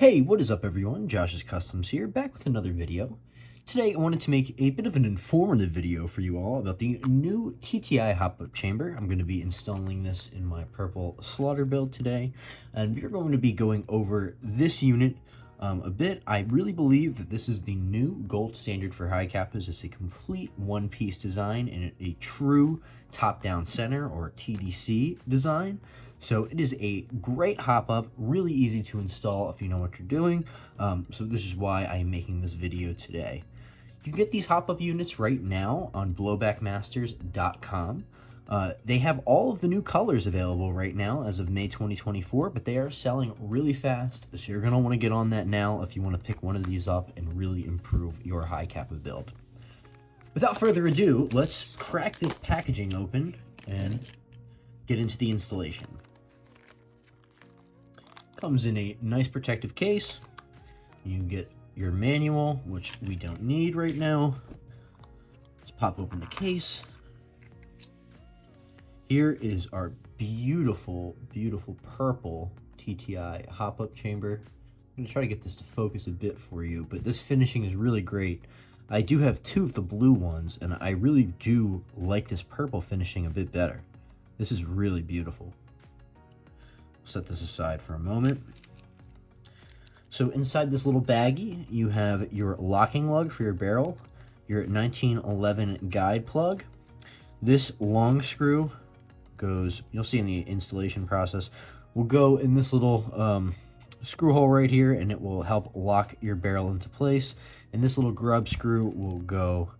Hey, what is up everyone? Josh's Customs here, back with another video. Today I wanted to make a bit of an informative video for you all about the new TTI Hop Up chamber. I'm going to be installing this in my purple slaughter build today, and we're going to be going over this unit a bit. I really believe that this is the new gold standard for Hi Capas. It's a complete one-piece design and a true top-down center or TDC design. So it is a great hop up, really easy to install if you know what you're doing. So this is why I'm making this video today. You can get these hop up units right now on blowbackmasters.com. They have all of the new colors available right now as of May 2024, but they are selling really fast. So you're gonna wanna get on that now if you wanna pick one of these up and really improve your Hi Capa build. Without further ado, let's crack this packaging open and get into the installation. Comes in a nice protective case. You get your manual, which we don't need right now. Let's pop open the case. Here is our beautiful, beautiful purple TTI Hop Up chamber. I'm gonna try to get this to focus a bit for you, but this finishing is really great. I do have two of the blue ones, and I really do like this purple finishing a bit better. This is really beautiful. Set this aside for a moment. So inside this little baggie, you have your locking lug for your barrel, your 1911 guide plug. This long screw goes, you'll see in the installation process, will go in this little screw hole right here, and it will help lock your barrel into place. And this little grub screw will go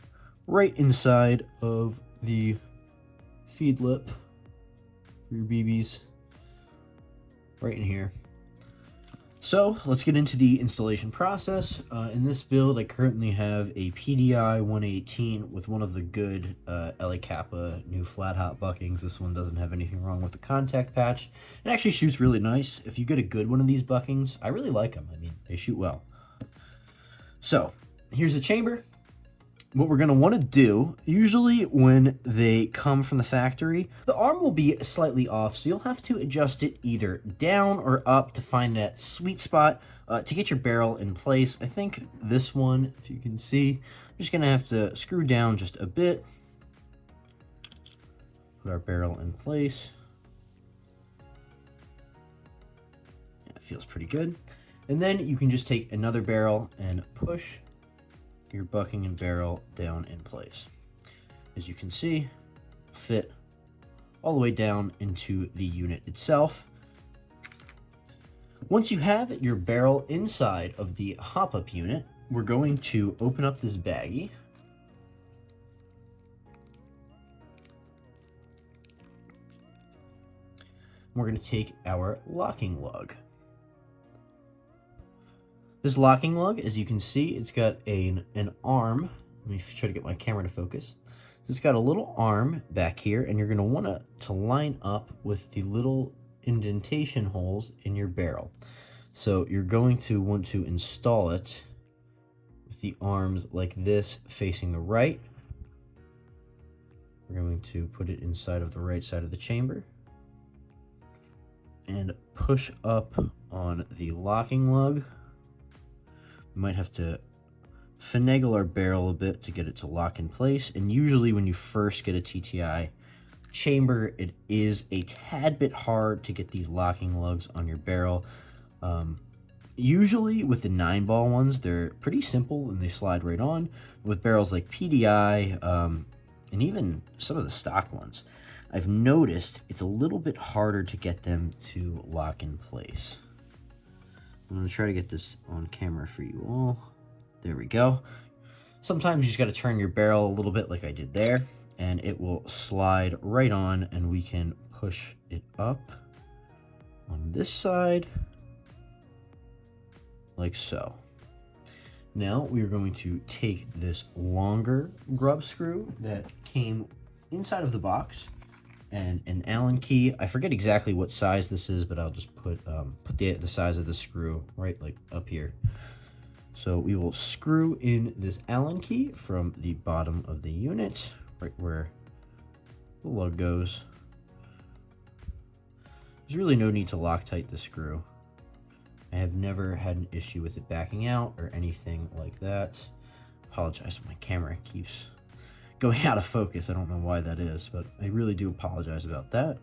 right inside of the feed lip for your BBs. Right in here. So let's get into the installation process. In this build, I currently have a PDI 118 with one of the good Hi Capa new flat hot buckings. This one doesn't have anything wrong with the contact patch. It actually shoots really nice. If you get a good one of these buckings, I really like them. I mean, they shoot well. So here's the chamber. What we're going to want to do, usually when they come from the factory, the arm will be slightly off, so you'll have to adjust it either down or up to find that sweet spot to get your barrel in place. I think this one, if you can see, I'm just going to have to screw down just a bit, put our barrel in place. Yeah, it feels pretty good. And then you can just take another barrel and push your bucking and barrel down in place. As you can see, fit all the way down into the unit itself. Once you have your barrel inside of the hop up unit, we're going to open up this baggie. We're going to take our locking lug. This locking lug, as you can see, it's got an arm. Let me try to get my camera to focus. So it's got a little arm back here, and you're going to want to line up with the little indentation holes in your barrel. So you're going to want to install it with the arms like this facing the right. We're going to put it inside of the right side of the chamber and push up on the locking lug. We might have to finagle our barrel a bit to get it to lock in place. And usually when you first get a TTI chamber, it is a tad bit hard to get these locking lugs on your barrel. Usually with the 9-ball ones, they're pretty simple and they slide right on. With barrels like PDI and even some of the stock ones, I've noticed it's a little bit harder to get them to lock in place. I'm going to try to get this on camera for you all. There we go. Sometimes you just got to turn your barrel a little bit like I did there, and it will slide right on, and we can push it up on this side like so. Now we are going to take this longer grub screw that came inside of the box and an Allen key. I forget exactly what size this is, but I'll just put the size of the screw right like up here. So we will screw in this Allen key from the bottom of the unit, right where the lug goes. There's really no need to Loctite the screw. I have never had an issue with it backing out or anything like that. Apologize, my camera keeps going out of focus. I don't know why that is, but I really do apologize about that.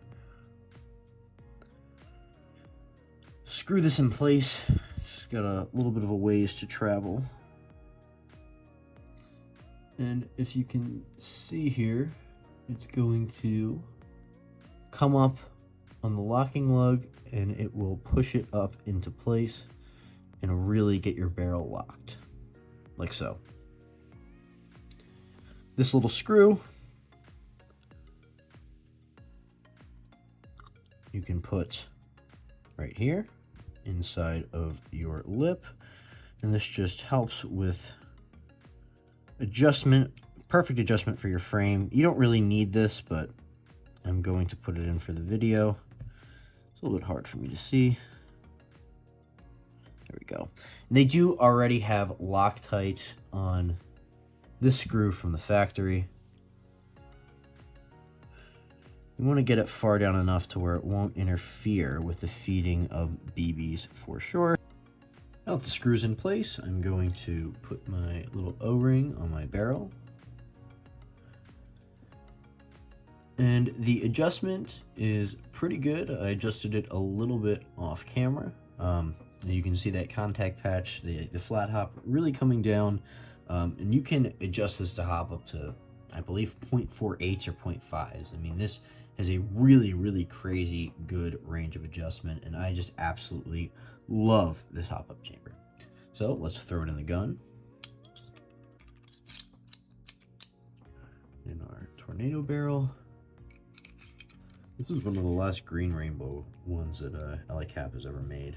Screw this in place. It's got a little bit of a ways to travel. And if you can see here, it's going to come up on the locking lug and it will push it up into place and really get your barrel locked, like so. This little screw, you can put right here inside of your lip, and this just helps with adjustment, perfect adjustment for your frame. You don't really need this, but I'm going to put it in for the video. It's a little bit hard for me to see. There we go. And they do already have Loctite on this screw from the factory. You want to get it far down enough to where it won't interfere with the feeding of BBs for sure. Now that the screw's in place, I'm going to put my little O-ring on my barrel. And the adjustment is pretty good. I adjusted it a little bit off camera. You can see that contact patch, the flat hop really coming down. And you can adjust this to hop up to, I believe, 0.48s or 0.5s. I mean, this has a really, really crazy good range of adjustment, and I just absolutely love this hop up chamber. So let's throw it in the gun. In our tornado barrel. This is one of the last green rainbow ones that Hi Capa has ever made.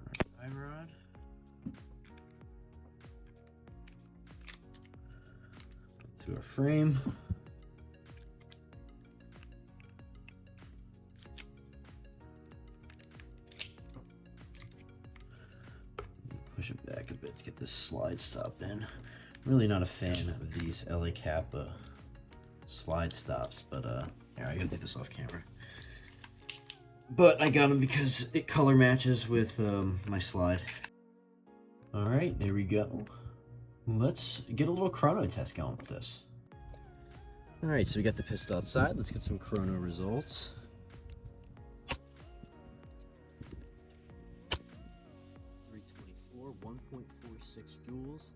Our tie rod. To our frame. Push it back a bit to get this slide stop in. I'm really not a fan of these Hi Capa slide stops, but yeah, I gotta take this off camera. But I got them because it color matches with my slide. All right, there we go. Let's get a little chrono test going with this. All right, so we got the pistol outside. Let's get some chrono results. 324, 1.46 joules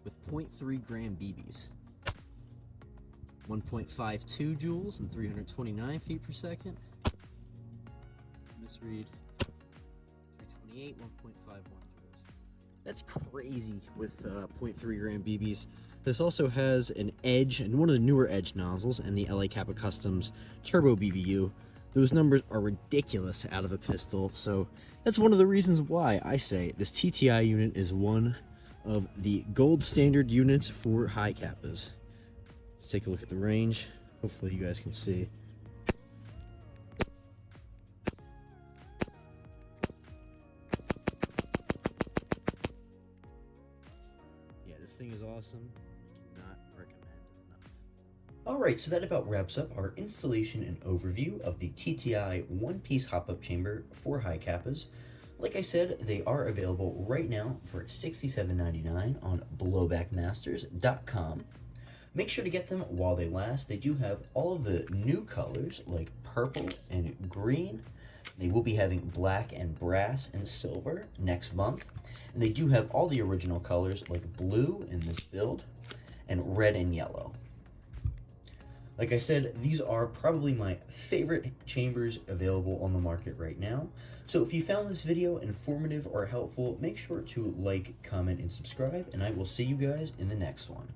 with 0.3 gram BBs. 1.52 joules and 329 feet per second. Misread. 328, 1.51 joules. That's crazy with 0.3 gram BBs. This also has an edge and one of the newer edge nozzles and the Hi Capa Customs Turbo BBU. Those numbers are ridiculous out of a pistol, so that's one of the reasons why I say this TTI unit is one of the gold standard units for Hi Capas. Let's take a look at the range. Hopefully you guys can see. Yeah, this thing is awesome. I cannot recommend enough. Alright, so that about wraps up our installation and overview of the TTI one-piece hop-up chamber for Hi Capas. Like I said, they are available right now for $67.99 on blowbackmasters.com. Make sure to get them while they last. They do have all of the new colors like purple and green. They will be having black and brass and silver next month. And they do have all the original colors like blue in this build and red and yellow. Like I said, these are probably my favorite chambers available on the market right now. So if you found this video informative or helpful, make sure to like, comment, and subscribe, and I will see you guys in the next one.